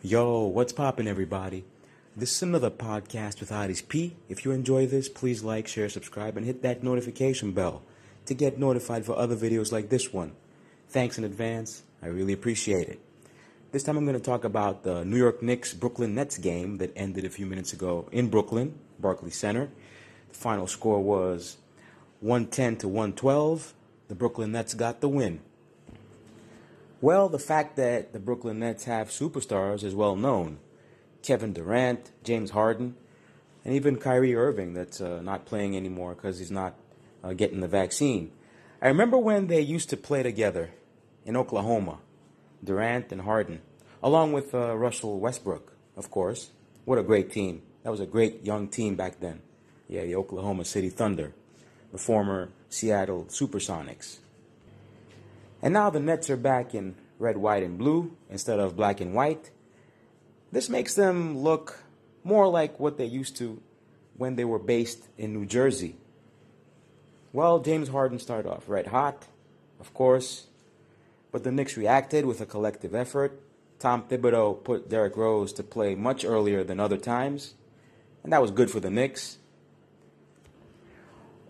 Yo, what's poppin', everybody? This is another podcast with Aris P. If you enjoy this, please like, share, subscribe, and hit that notification bell to get notified for other videos like this one. Thanks in advance. I really appreciate it. This time I'm going to talk about the New York Knicks Brooklyn Nets game that ended a few minutes ago in Brooklyn, Barclays Center. The final score was 110 to 112. The Brooklyn Nets got the win. Well, the fact that the Brooklyn Nets have superstars is well known. Kevin Durant, James Harden, and even Kyrie Irving that's not playing anymore because he's not getting the vaccine. I remember when they used to play together in Oklahoma, Durant and Harden, along with Russell Westbrook, of course. What a great team. That was a great young team back then. Yeah, the Oklahoma City Thunder, the former Seattle Supersonics. And now the Nets are back in red, white, and blue instead of black and white. This makes them look more like what they used to when they were based in New Jersey. Well, James Harden started off red hot, of course, but the Knicks reacted with a collective effort. Tom Thibodeau put Derrick Rose to play much earlier than other times, and that was good for the Knicks.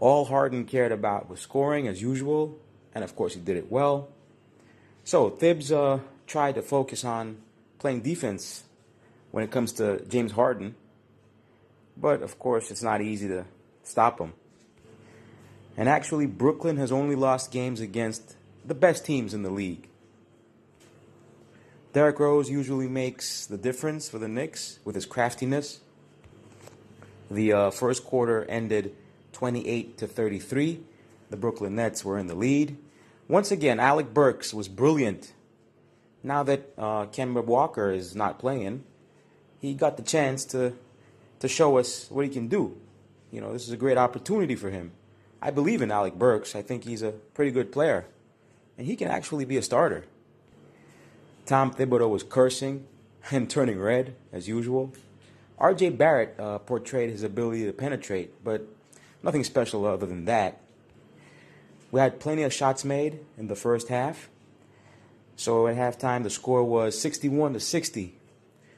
All Harden cared about was scoring as usual, and of course he did it well. So Thibs tried to focus on playing defense when it comes to James Harden. But of course it's not easy to stop him. And actually Brooklyn has only lost games against the best teams in the league. Derrick Rose usually makes the difference for the Knicks with his craftiness. The first quarter ended 28 to 33. The Brooklyn Nets were in the lead. Once again, Alec Burks was brilliant. Now that Kemba Walker is not playing, he got the chance to show us what he can do. You know, this is a great opportunity for him. I believe in Alec Burks. I think he's a pretty good player. And he can actually be a starter. Tom Thibodeau was cursing and turning red, as usual. R.J. Barrett portrayed his ability to penetrate, but nothing special other than that. We had plenty of shots made in the first half. So at halftime, the score was 61 to 60.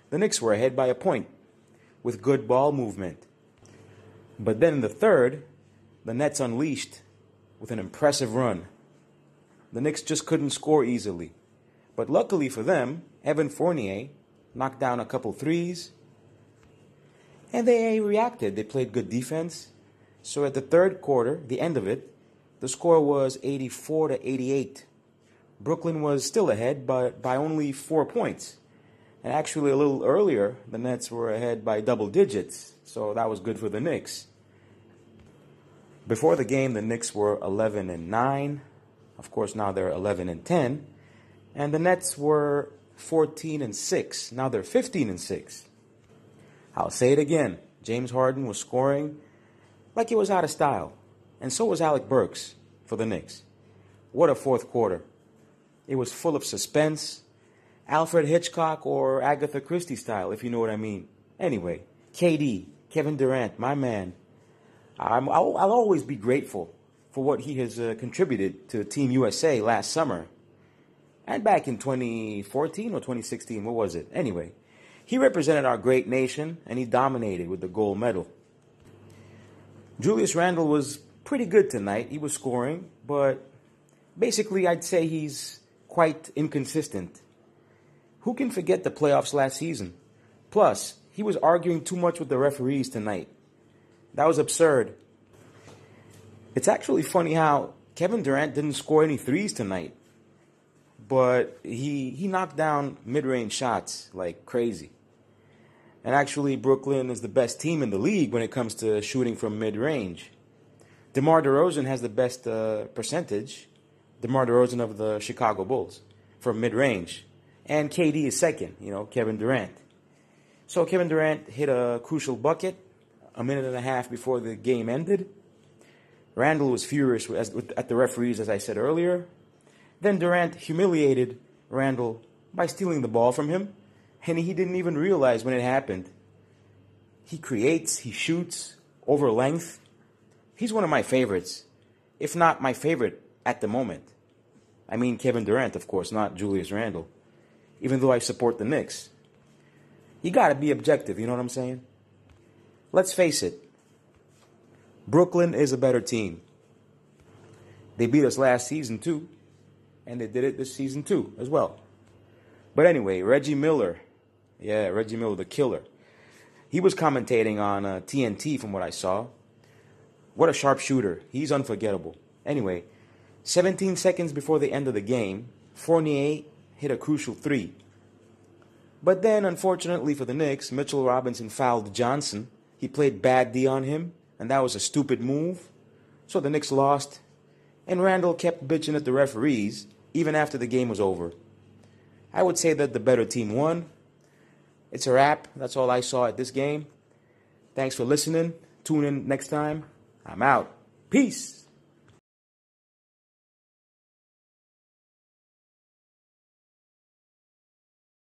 The Knicks were ahead by a point with good ball movement. But then in the third, the Nets unleashed with an impressive run. The Knicks just couldn't score easily. But luckily for them, Evan Fournier knocked down a couple threes. And they reacted. They played good defense. So at the third quarter, the end of it, the score was 84 to 88. Brooklyn was still ahead by only 4 points. And actually a little earlier, the Nets were ahead by double digits. So that was good for the Knicks. Before the game, the Knicks were 11 and 9. Of course, now they're 11 and 10. And the Nets were 14 and 6. Now they're 15 and 6. I'll say it again. James Harden was scoring like he was out of style. And so was Alec Burks for the Knicks. What a fourth quarter. It was full of suspense. Alfred Hitchcock or Agatha Christie style, if you know what I mean. Anyway, KD, Kevin Durant, my man. I'll always be grateful for what he has contributed to Team USA last summer. And back in 2014 or 2016, what was it? Anyway, he represented our great nation and he dominated with the gold medal. Julius Randle was pretty good tonight. He was scoring, but basically I'd say he's quite inconsistent. Who can forget the playoffs last season? Plus, he was arguing too much with the referees tonight. That was absurd. It's actually funny how Kevin Durant didn't score any threes tonight, but he knocked down mid-range shots like crazy. And actually, Brooklyn is the best team in the league when it comes to shooting from mid-range. DeMar DeRozan has the best percentage, DeMar DeRozan of the Chicago Bulls, from mid-range. And KD is second, Kevin Durant. So Kevin Durant hit a crucial bucket a minute and a half before the game ended. Randle was furious at the referees, as I said earlier. Then Durant humiliated Randle by stealing the ball from him, and he didn't even realize when it happened. He creates, he shoots over length. He's one of my favorites, if not my favorite at the moment. I mean Kevin Durant, of course, not Julius Randle, even though I support the Knicks. You got to be objective, you know what I'm saying? Let's face it. Brooklyn is a better team. They beat us last season too, and they did it this season too as well. But anyway, Reggie Miller, the killer. He was commentating on TNT from what I saw. What a sharp shooter. He's unforgettable. Anyway, 17 seconds before the end of the game, Fournier hit a crucial three. But then, unfortunately for the Knicks, Mitchell Robinson fouled Johnson. He played bad D on him, and that was a stupid move. So the Knicks lost, and Randall kept bitching at the referees even after the game was over. I would say that the better team won. It's a wrap. That's all I saw at this game. Thanks for listening. Tune in next time. I'm out. Peace.